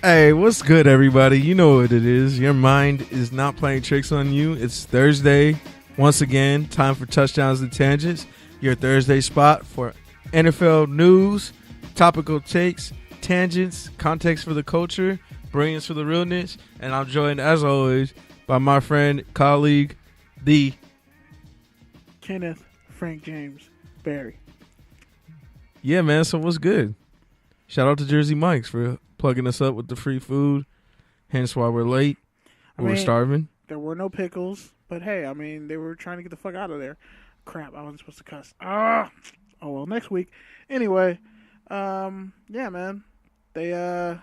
Hey, what's good, everybody? You know what it is. Your mind is not playing tricks on you. It's Thursday. Once again, time for Touchdowns and Tangents, your Thursday spot for NFL news, topical takes, tangents, context for the culture, brilliance for the realness. And I'm joined, as always, by my friend, colleague, the Kenneth Frank James Barry. Yeah, man. So what's good? Shout out to Jersey Mike's for plugging us up with the free food. Hence why we're late. We're starving. There were no pickles, but hey, I mean, they were trying to get the fuck out of there. Crap, I wasn't supposed to cuss. Oh well, next week. Anyway, yeah, man. They were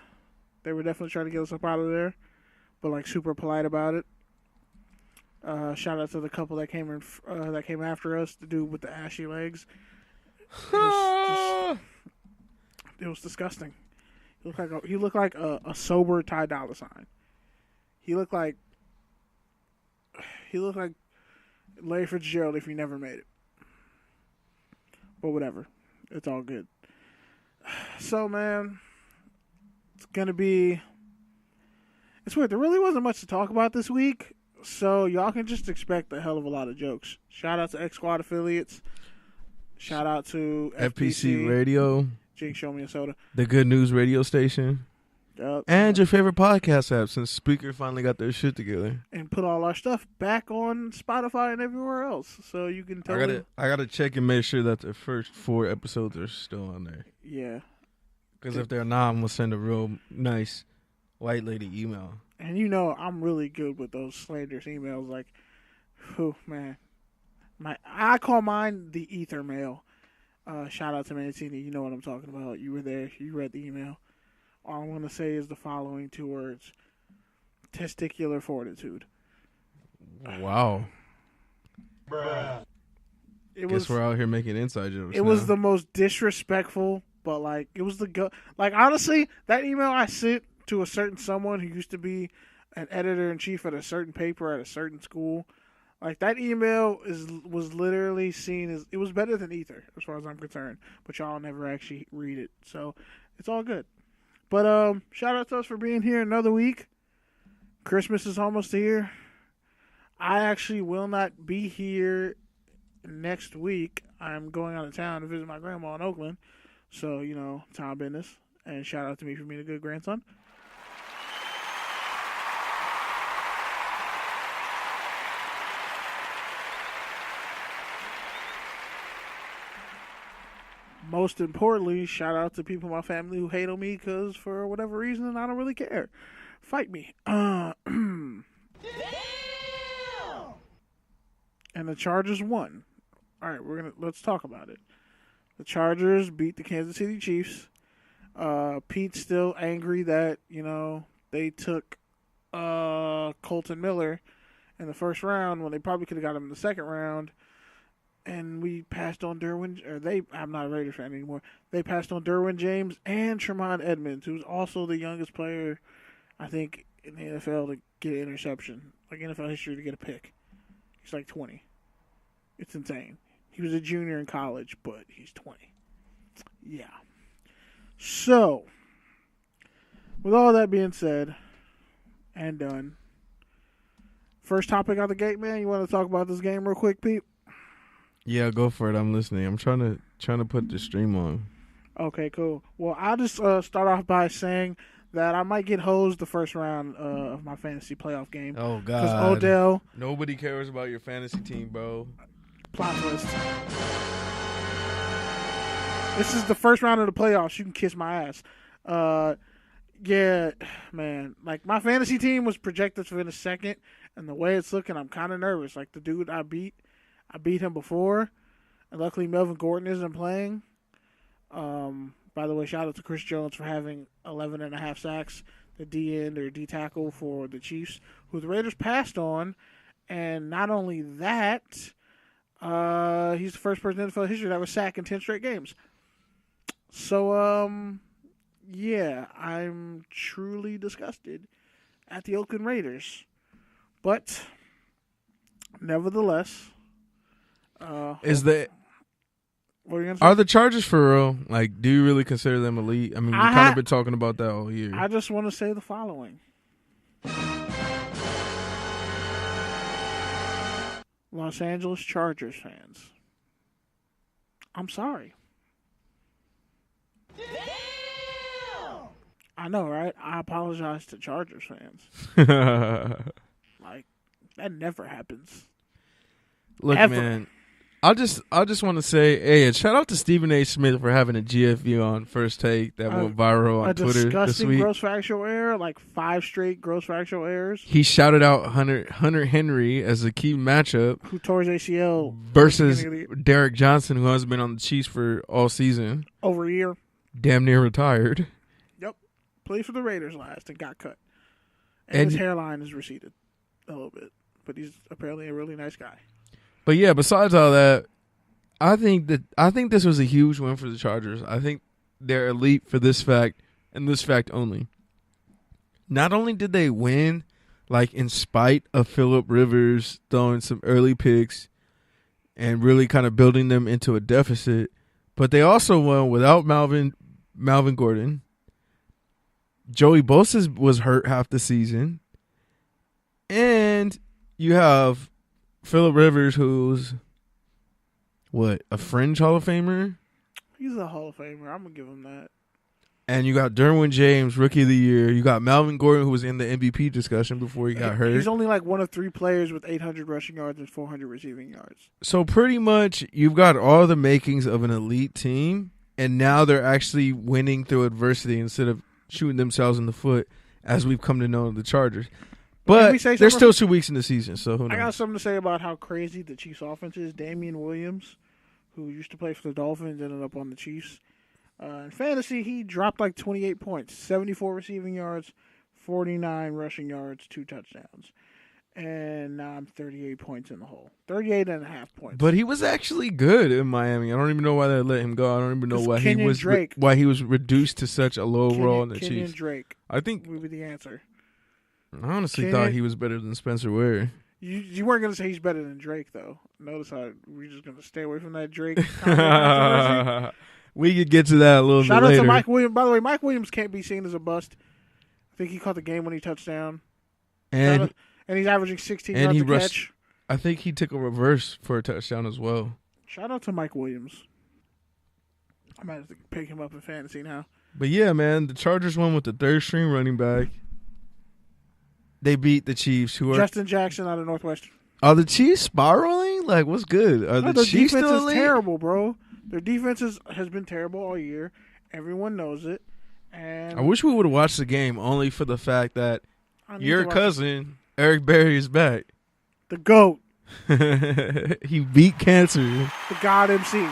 definitely trying to get us up out of there, but like super polite about it. Shout out to the couple that came after us, the dude with the ashy legs. It was disgusting. He looked like a sober Ty Dolla $ign. He looked like Larry Fitzgerald if he never made it. But whatever, it's all good. So man, it's weird. There really wasn't much to talk about this week, so y'all can just expect a hell of a lot of jokes. Shout out to X Squad affiliates. Shout out to FPC Radio. Jake, show me a soda. The Good News radio station. Yep. And your favorite podcast app since Spreaker finally got their shit together. And put all our stuff back on Spotify and everywhere else. So you can totally... I gotta check and make sure that the first 4 episodes are still on there. Yeah. Because if they're not, I'm going to send a real nice white lady email. And you know I'm really good with those slanderous emails. Like, oh, man. I call mine the ether mail. Shout out to Mancini. You know what I'm talking about. You were there. You read the email. All I want to say is the following 2 words. Testicular fortitude. Wow. Bruh. Guess we're out here making inside jokes. It was the most disrespectful, but like, it was like, honestly, that email I sent to a certain someone who used to be an editor-in-chief at a certain paper at a certain school. Like, that email was literally seen as... It was better than ether, as far as I'm concerned. But y'all never actually read it. So, it's all good. But, shout out to us for being here another week. Christmas is almost here. I actually will not be here next week. I'm going out of town to visit my grandma in Oakland. So, you know, time business. And shout out to me for being a good grandson. Most importantly, shout out to people in my family who hate on me because for whatever reason, I don't really care. Fight me. Damn! And the Chargers won. All right, let's talk about it. The Chargers beat the Kansas City Chiefs. Pete's still angry that, you know, they took Colton Miller in the first round when they probably could have got him in the second round. And we passed on I'm not a Raiders fan anymore. They passed on Derwin James and Tremont Edmonds, who's also the youngest player, I think, in the NFL to get an interception. Like NFL history to get a pick. He's like 20. It's insane. He was a junior in college, but he's 20. Yeah. So, with all that being said and done, first topic out the gate, man. You want to talk about this game real quick, Pete? Yeah, go for it. I'm listening. I'm trying to put the stream on. Okay, cool. Well, I'll just start off by saying that I might get hosed the first round of my fantasy playoff game. Oh, God. Because Odell... Nobody cares about your fantasy team, bro. Plot twist. This is the first round of the playoffs. You can kiss my ass. Yeah, man. Like, my fantasy team was projected to finish second, and the way it's looking, I'm kind of nervous. Like, the dude I beat him before, and luckily Melvin Gordon isn't playing. By the way, shout out to Chris Jones for having 11.5 sacks, the D-end or D-tackle for the Chiefs, who the Raiders passed on. And not only that, he's the first person in NFL history that was sacked in 10 straight games. So, yeah, I'm truly disgusted at the Oakland Raiders. But, nevertheless... Is What are you gonna say? Are the Chargers for real? Like, do you really consider them elite? I mean, we've kind of been talking about that all year. I just want to say the following. Los Angeles Chargers fans, I'm sorry. I know, right? I apologize to Chargers fans. Like, that never happens. Look, Ever. man, I just want to say, hey, shout out to Stephen A. Smith for having a GFU on First Take that went viral on Twitter this disgusting week. gross factual error, like 5 straight gross factual errors. He shouted out Hunter Henry as a key matchup Who tore his ACL versus Derek Johnson, who hasn't been on the Chiefs for all season. over a year. Damn near retired. Yep. Played for the Raiders last and got cut. And his hairline is receded a little bit. But he's apparently a really nice guy. But yeah, besides all that, I think this was a huge win for the Chargers. I think they're elite for this fact and this fact only. Not only did they win, like in spite of Phillip Rivers throwing some early picks and really kind of building them into a deficit, but they also won without Melvin Gordon. Joey Bosa was hurt half the season. And you have Phillip Rivers, who's a fringe Hall of Famer? He's a Hall of Famer. I'm going to give him that. And you got Derwin James, Rookie of the Year. You got Melvin Gordon, who was in the MVP discussion before he got hurt. He's only like one of 3 players with 800 rushing yards and 400 receiving yards. So pretty much you've got all the makings of an elite team, and now they're actually winning through adversity instead of shooting themselves in the foot, as we've come to know the Chargers. But there's still 2 weeks in the season, so who knows? I got something to say about how crazy the Chiefs' offense is. Damian Williams, who used to play for the Dolphins, ended up on the Chiefs. In fantasy, he dropped like 28 points, 74 receiving yards, 49 rushing yards, 2 touchdowns. And now I'm 38 points in the hole. 38 and a half points. But he was actually good in Miami. I don't even know why they let him go. I don't even know why he was reduced to such a low role in the Chiefs. Drake, I think would be the answer. I honestly thought he was better than Spencer Ware. You weren't going to say he's better than Drake, though. Notice how we're just going to stay away from that Drake. We could get to that a little bit later. Shout out to Mike Williams. By the way, Mike Williams can't be seen as a bust. I think he caught the game-winning touchdown. And he's averaging 16 yards a catch. I think he took a reverse for a touchdown as well. Shout out to Mike Williams. I might have to pick him up in fantasy now. But yeah, man, the Chargers won with the third-string running back. They beat the Chiefs, who are Justin Jackson out of Northwestern. Are the Chiefs spiraling? Like, what's good? Are the Chiefs defense still is terrible, bro. Their defense has been terrible all year. Everyone knows it. And I wish we would have watched the game only for the fact that your cousin Eric Berry is back. The GOAT. He beat cancer. The God MC.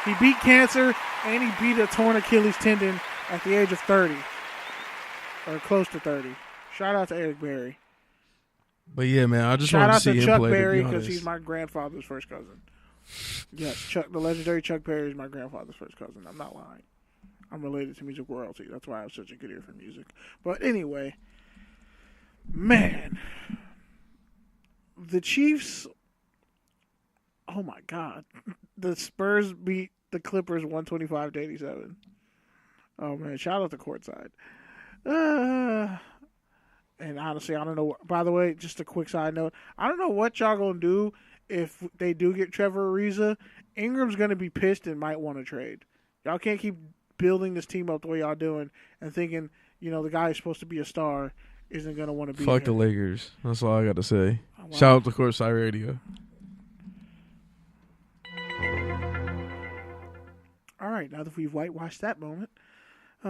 He beat cancer and he beat a torn Achilles tendon at the age of 30. Or close to 30. Shout out to Eric Berry. But yeah, man, I just want to see him play. Shout out to Chuck Berry because he's my grandfather's first cousin. Yes, the legendary Chuck Berry is my grandfather's first cousin. I'm not lying. I'm related to music royalty. That's why I have such a good ear for music. But anyway, man, the Chiefs. Oh my God, the Spurs beat the Clippers 125-87. Oh man, shout out to courtside. And honestly, I don't know. By the way, just a quick side note. I don't know what y'all going to do if they do get Trevor Ariza. Ingram's going to be pissed and might want to trade. Y'all can't keep building this team up the way y'all doing and thinking, the guy who's supposed to be a star isn't going to want to be Fuck here. the Lakers. That's all I got to say. Oh, wow. Shout out to Courtside Radio. All right, now that we've whitewashed that moment,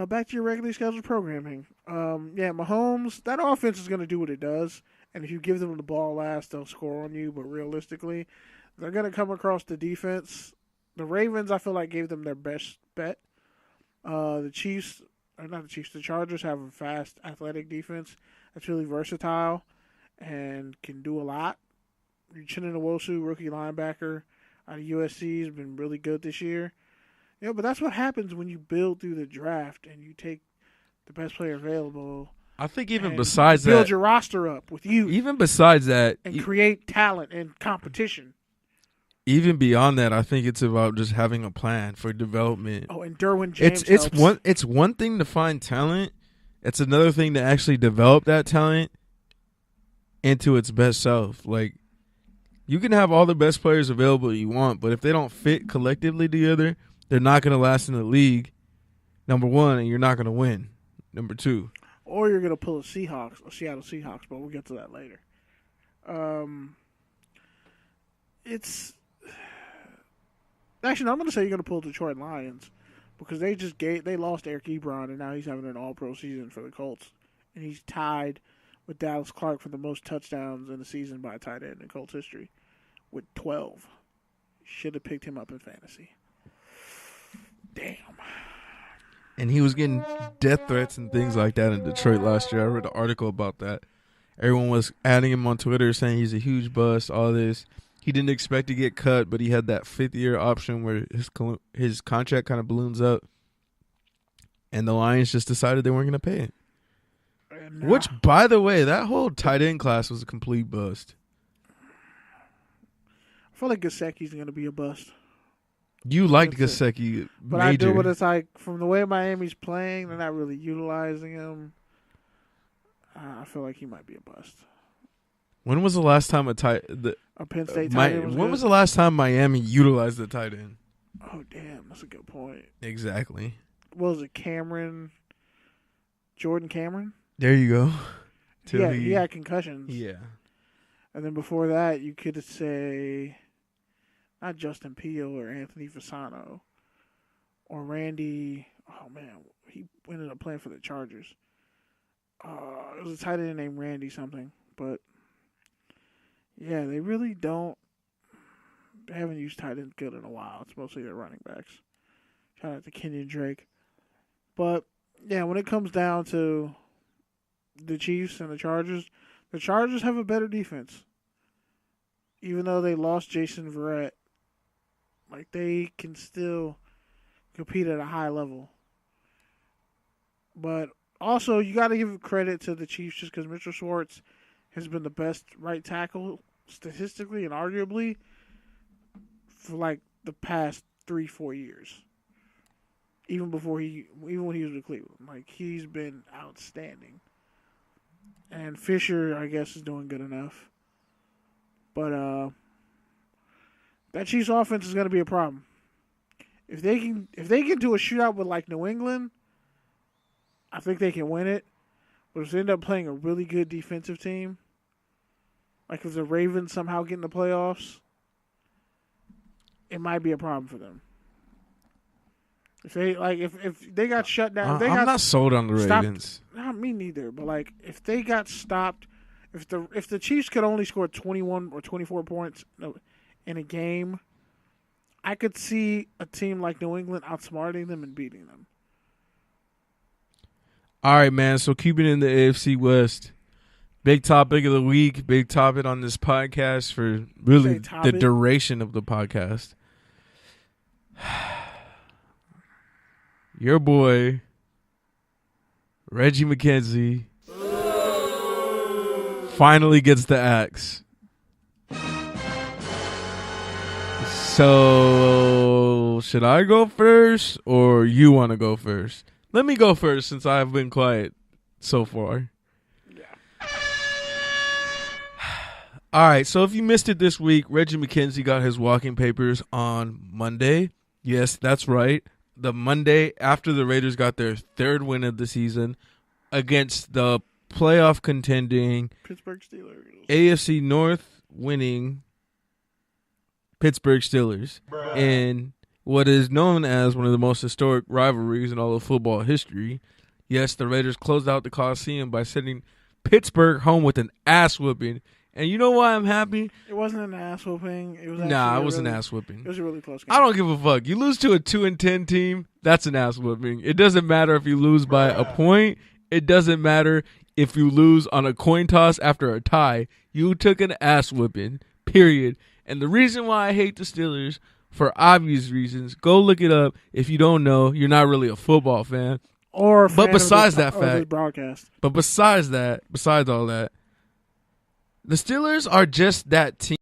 back to your regularly scheduled programming. Mahomes, that offense is going to do what it does. And if you give them the ball last, they'll score on you. But realistically, they're going to come across the defense. The Ravens, I feel like, gave them their best bet. The Chargers have a fast, athletic defense that's really versatile and can do a lot. Uchenna Nwosu, rookie linebacker out of USC, has been really good this year. But that's what happens when you build through the draft and you take the best player available. I think even besides build your roster up with you. Even besides that, and create talent and competition. even beyond that, I think it's about just having a plan for development. Oh, and Derwin James It's one thing to find talent. It's another thing to actually develop that talent into its best self. Like, you can have all the best players available you want, but if they don't fit collectively together, they're not going to last in the league, number one, and you're not going to win, number two. Or you're going to pull a Seattle Seahawks, but we'll get to that later. Actually, no, I'm going to say you're going to pull Detroit Lions because they lost Eric Ebron, and now he's having an all-pro season for the Colts. And he's tied with Dallas Clark for the most touchdowns in the season by a tight end in Colts history with 12. Should have picked him up in fantasy. Damn. And he was getting death threats and things like that in Detroit last year. I read an article about that. Everyone was adding him on Twitter saying he's a huge bust, all this. He didn't expect to get cut, but he had that fifth-year option where his contract kind of balloons up. And the Lions just decided they weren't going to pay it. Which, by the way, that whole tight end class was a complete bust. I feel like Gesicki's going to be a bust. You liked Gesicki, but major. I do, but it's like from the way Miami's playing, they're not really utilizing him. I feel like he might be a bust. When was the last time a Penn State tight end was when was the last time Miami utilized the tight end? Oh, damn, that's a good point. Exactly. What was it, Jordan Cameron? There you go. Yeah, he had concussions. Yeah. And then before that, you could say not Justin Peel or Anthony Fasano or Randy. Oh, man, he ended up playing for the Chargers. It was a tight end named Randy something, but yeah, they really don't. They haven't used tight ends good in a while. It's mostly their running backs. Shout out to Kenyon Drake. But yeah, when it comes down to the Chiefs and the Chargers have a better defense. Even though they lost Jason Verrett, like they can still compete at a high level. But also, you got to give credit to the Chiefs just because Mitchell Schwartz has been the best right tackle statistically and arguably for like the past 3-4 years. Even when he was with Cleveland, like he's been outstanding. And Fisher, I guess, is doing good enough. But that Chiefs offense is going to be a problem. If they can do a shootout with like New England, I think they can win it. But if they end up playing a really good defensive team, like if the Ravens somehow get in the playoffs, it might be a problem for them. If they got shut down, I'm not sold on the Ravens. Not me neither. But like if they got stopped, if the Chiefs could only score 21 or 24 points in a game, I could see a team like New England outsmarting them and beating them. All right, man. So keeping in the AFC West, big topic of the week, big topic on this podcast for really the duration of the podcast. Your boy, Reggie McKenzie, finally gets the axe. So, should I go first or you want to go first? Let me go first since I've been quiet so far. Yeah. All right, so if you missed it this week, Reggie McKenzie got his walking papers on Monday. Yes, that's right. The Monday after the Raiders got their third win of the season against the playoff contending Pittsburgh Steelers. AFC North winning Pittsburgh Steelers in what is known as one of the most historic rivalries in all of football history. Yes, the Raiders closed out the Coliseum by sending Pittsburgh home with an ass whooping. And you know why I'm happy? It wasn't an ass whooping. It was an ass whooping. It was a really close game. I don't give a fuck. You lose to a 2-10 team, that's an ass whooping. It doesn't matter if you lose by a point. It doesn't matter if you lose on a coin toss after a tie. You took an ass whooping, period. And the reason why I hate the Steelers, for obvious reasons, go look it up. If you don't know, you're not really a football fan. Or a fan but besides of the broadcast. But besides all that, the Steelers are just that team